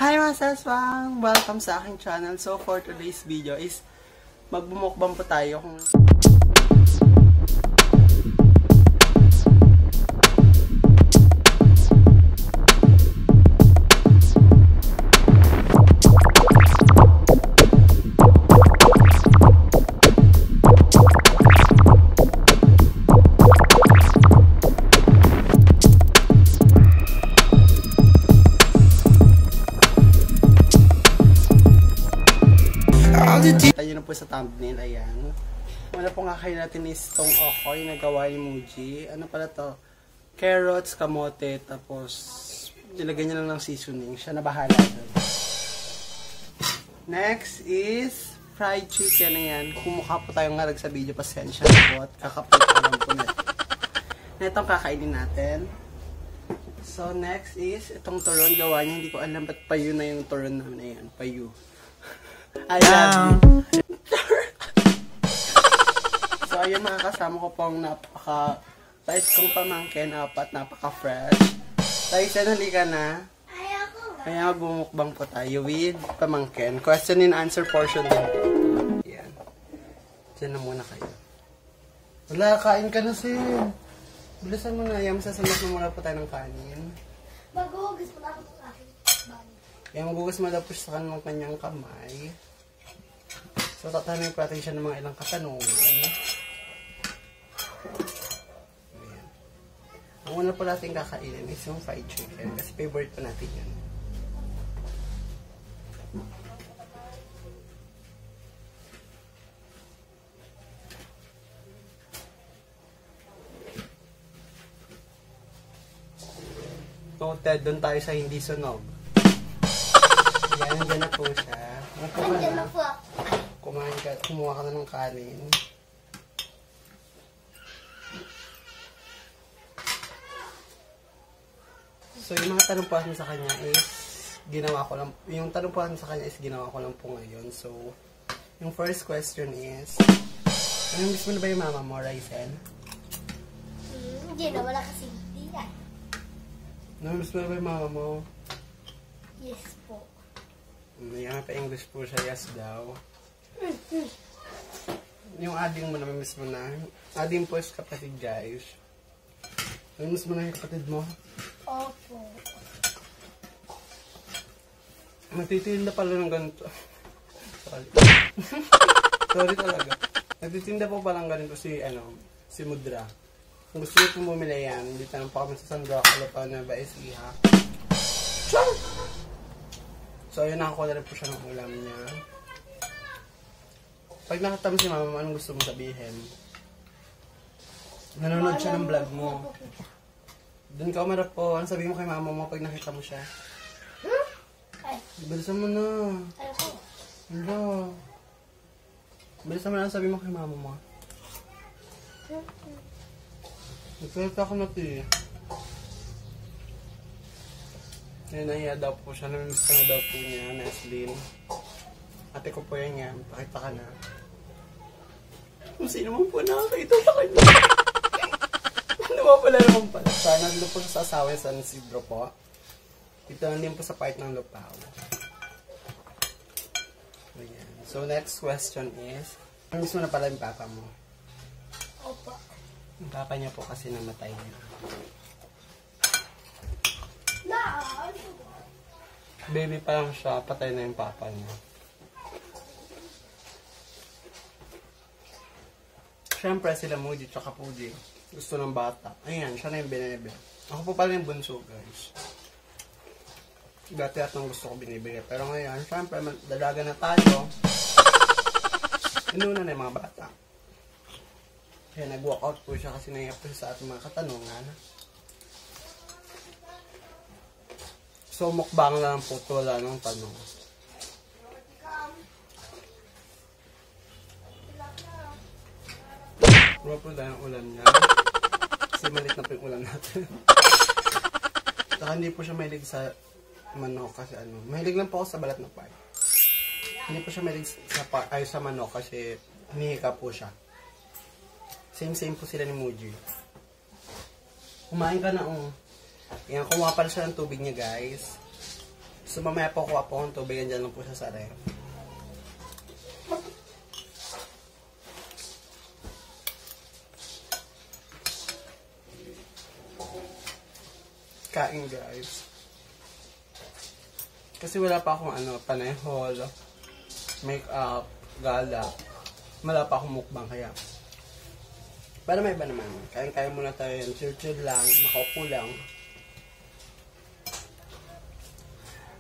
Hi mga saswang! Welcome sa aking channel. So for today's video is magbumukbang po tayo kung tayo na po sa thumbnail, ayan. Una pong kakain natin is itong okoy na gawa ni Muji. Ano pala to? Carrots, kamote, tapos nilagay niya lang ng seasoning. Siya na bahala doon. Next is fried chicken, ayan. Kumukha po tayong ngarag sa video, pasensya na po at kakapit ko lang po natin. Na itong kakainin natin. So next is itong turon gawa niya. Hindi ko alam ba't payu na yung turon namin, ayan. Payu. I love you. So, ayun mga kasama ko pong napaka-tais kong pamangkin, apat, napaka-fresh. Tyson, halika na. Kaya bumukbang po tayo with pamangkin. Question and answer portion din. Yan. Diyan na muna kayo. Wala, kain ka na sin. Bilisan mo na. Yan, masasalat na muna po tayo ng kanin. Magugugas mo na ako sa akin. Yan, magugas mo na po sa kanyang kamay. So, tatanungin po natin siya ng mga ilang katanungan. Ayan. Ang una po natin kakainin is yung fried chicken kasi favorite po natin yun. Noted, doon tayo sa hindi sunog. Ayan, nandiyan na po siya. Nandiyan na po ako. Kumuha ka na ng kanin. So, yung mga tanong po sa kanya is ginawa ko lang, yung tanong po sa kanya is ginawa ko lang po ngayon. So, yung first question is, miss mo na ba yung mama mo, Ryzen? Hindi na, wala kasi hindi yan. Miss mo na ba yung mama mo? Yes po. May pa-English po siya, yes daw. Yung ading mo, namimiss mo na. Ading po is kapatid, guys. Namimiss mo na yung kapatid mo? Opo. Nagtitinda pala ng ganito. Sorry. Sorry talaga. Nagtitinda po palang ganito si Mudra. Kung gusto niyo pong bumili yan, dito lang po kami sa San Roque, na Baesiha. So, ayun, nakakuha na rin po siya ng ulam niya. Pag nakatama si mama, anong gusto mong sabihin? Nanonood siya ng vlog mo. Doon ka umarap po. Ano sabihin mo kay mama mo pag nakita mo siya? Bilisan mo na. Hello. Bilisan mo na. Ano sabihin mo kay mama mo? Nagsalita ako na ito eh. Ngayon, nahiya daw po siya. Namimiss ka na daw po niya, Neslin. Ate ko po yan yan. Pakita ka na. Kung sino man po nakakita sa kanya. Nawawala naman pala siya. Nandun po siya sa asawa sa San Isidro po. Dito lang din po sa part ng Lupao. Ayan. So, next question is, miss mo na pala yung papa mo? Opo. Yung papa niya po kasi namatay niya. Baby pa lang siya, patay na yung papa niya. Siyempre sila Muji tsaka Puji. Gusto ng bata. Ayan, siya na yung binibigay. Ako po pala yung bunso, guys. Dati at nang gusto ko binibigay. Pero ngayon, siyempre, dalaga na tayo. Inuna na yung mga bata. Kaya nag-walk out po siya kasi naiyak po sa ating mga katanungan. So, mukbang lang po ito, wala nang tanong. Wala po dahil ang ulam niya. Kasi malit na po yung ulam natin. Saka hindi po siya mahilig sa manok kasi mahilig lang po ako sa balat na part. Hindi po siya mahilig sa manok kasi hinihika po siya. Same po sila ni Muji. Kumain ka na Yan, kumuha pala siya ng tubig niya, guys. So mamaya po kuha po akong tubig. Andyan lang po siya sa ref. Kain guys. Kasi wala pa akong panehol, make-up, gala. Wala pa akong mukbang kaya. Para may iba naman. Kain-kain muna tayo yan. Chill-chill lang. Makaupo lang.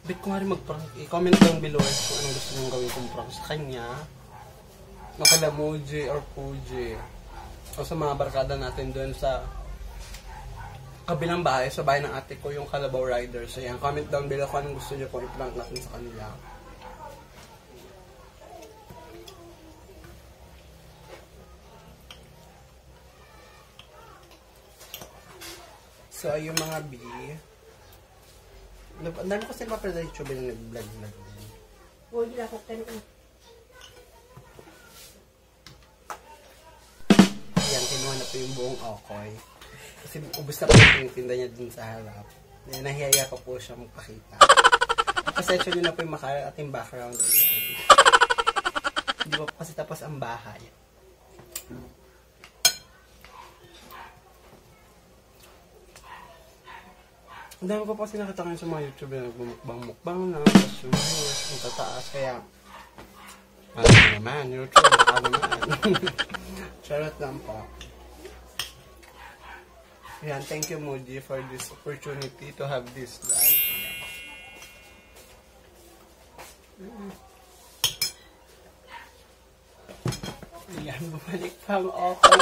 Bit ko nga rin mag-prank. I-comment down below kung anong gusto nyo gawin kong prank sa kanya. Makala Muji or Puji. O sa mga barkada natin doon sa kabilang bahay, sa bahay ng ate ko, yung Kalabaw Riders. So yan, comment down below kung anong gusto nyo kung i-prank natin sa kanila. So, yung mga B, ang dami ko sila pa sa YouTube na nag-vlog-vlog din. Huwag nila kaktan ko. Yan, kinuha na po yung buong okoy. Kasi ubos na po yung tinda niya dun sa harap. Nahihiya pa po siya magpakita. Pasensya nyo na po yung ating background. Hindi pa po kasi tapos ang bahay. Ang dami ko kasi nakita kayo sa mga YouTube na nagbumukbang-mukbang na, tapos yung views, yung tataas, kaya ano naman, YouTube, baka naman. Charot lang po. Yan, thank you Moody for this opportunity to have this live. Yan, bumalik pang okay.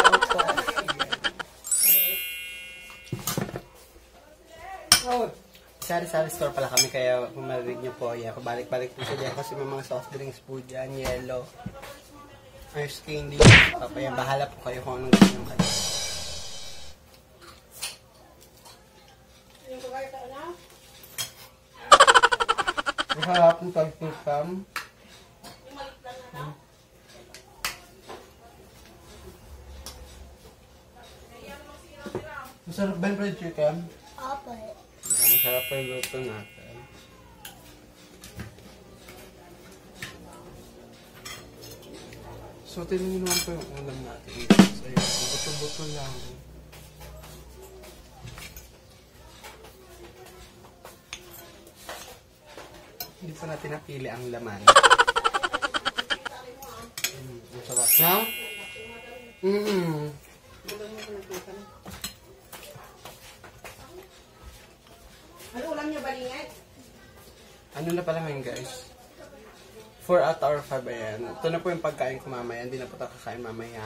Sari-sari store pala kami, kaya kung marinig nyo po, yan, pabalik-balik po siya dyan kasi may mga soft drinks po dyan, yellow, ice candy, papaya, bahala po kayo kung anong gusto nyo kayo. Maharap ng pag-tikam. Masarap ba yung fried chicken? Opo. Masarap pa yung luto natin. So, tingnan naman po yung ulam natin. Ayun, buto-buto lang. Hindi pa natin napili ang laman. Ang sarap na. Ano ulam niyo, Balingay? Ano na pala ngayon guys? 4 at hour 5 ayan. Ito na po yung pagkain ko mamaya. Hindi na po tayo kakain mamaya.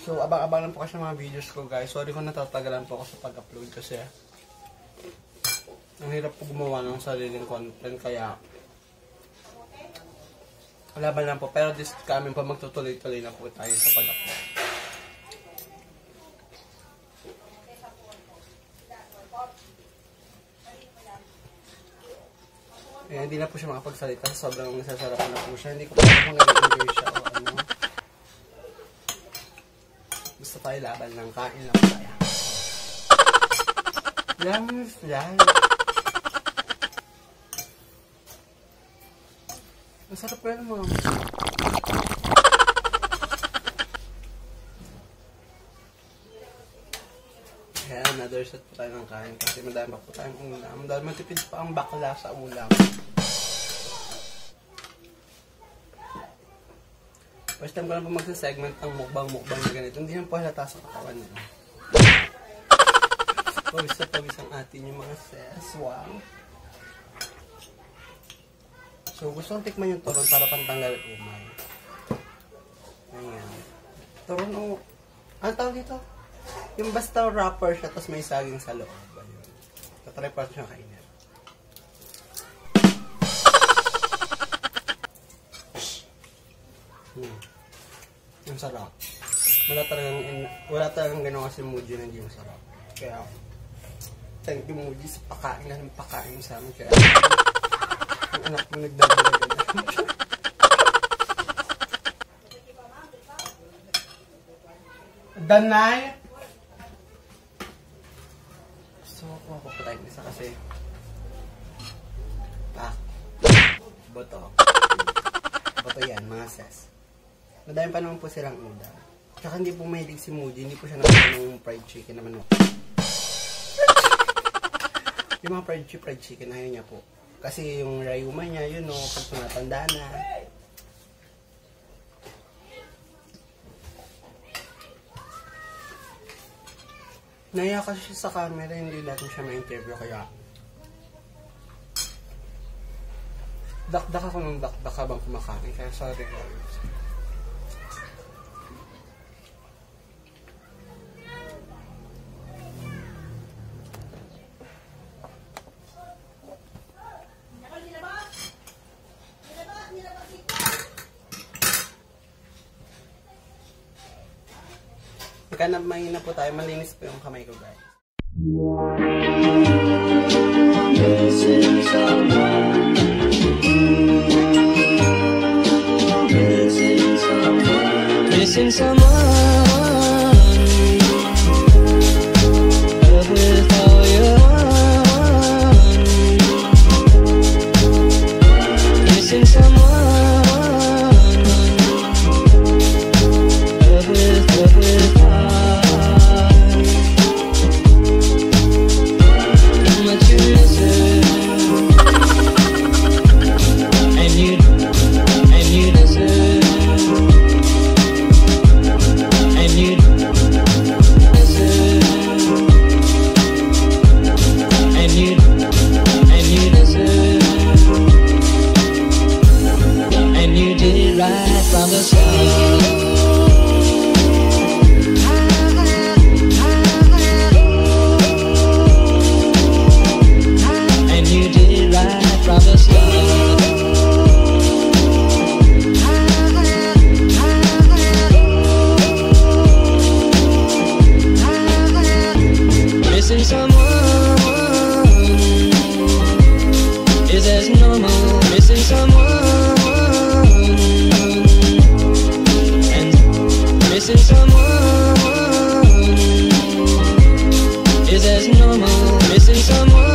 So, abang-abang lang po kasi mga videos ko guys. Sorry kung natatagalan po ako sa pag-upload kasi ang hirap po gumawa ng sariling content kaya laban lang po. Pero this kami po magtutuloy-tuloy na po tayo sa pag-upload. Eh, hindi na po siya makapagsalita. Sobrang nasasarapan na po siya. Hindi ko pa kung nag-enjoy siya o ano. Gusto tayo laban lang. Kain lang tayo. Lamas lang. Masarap pa yan mga. Kaya another set po tayo ng kain kasi madami pa po tayong ulam. Dahil matipid pa ang bakla sa ulam. First time ko lang po magsasegment ng mukbang-mukbang na ganito. Hindi naman po halata sa katawan nila. Pawis na pawis ang atin yung mga ses. Wow. So gusto kong tikman yung turon para pantanggal umay. Ayan. Turon o... Ano tawag dito? Yung basta wrapper siya, tapos may saging sa loob. Ayun. Tatry pa siya kainin. Ang sarap. Wala talagang gano'n kasi Muji na hindi masarap. Kaya, thank you Muji sa pakain na ng pakain sa amin. Kaya, yung anak mo nagdadala gano'n. Danay! So, kuha ko pa tayo isa kasi buto. Buto yan, mga ses. Madami pa naman po silang udang. Tsaka hindi po mahilig si Moody, hindi po siya nakain ng fried chicken naman. Yung mga fried chicken, ayaw niya po. Kasi yung rayuma niya, yun o, pag tumatanda na. Naiya kasi siya sa camera, hindi natin siya ma-interview, kaya dakdak ako ng dakdak habang kumakain, kaya sorry guys. Magkanap na po tayo, malinis po yung kamay ko guys. Missing someone, love with all your heart. Missing someone, love with heart. How much you miss it, and you deserve. Right from the start, and you did right from the start. Missing someone is as normal. Missing someone. Missing someone is as normal. Missing someone.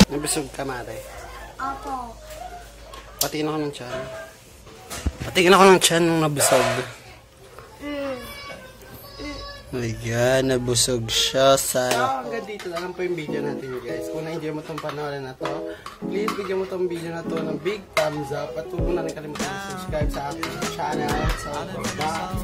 Nabusog ka, Mare. Opo. Patingin ako ng tiyan. Patingin ako ng tiyan nung nabusog. Oh my God, nabusog siya sa... hanggang dito na lang po yung video natin guys. Kung na-enjoy mo itong panoorin na to, please bigyan mo itong video na to ng big thumbs up. At huwag mo na rin kalimutan subscribe sa aking channel. So, bye!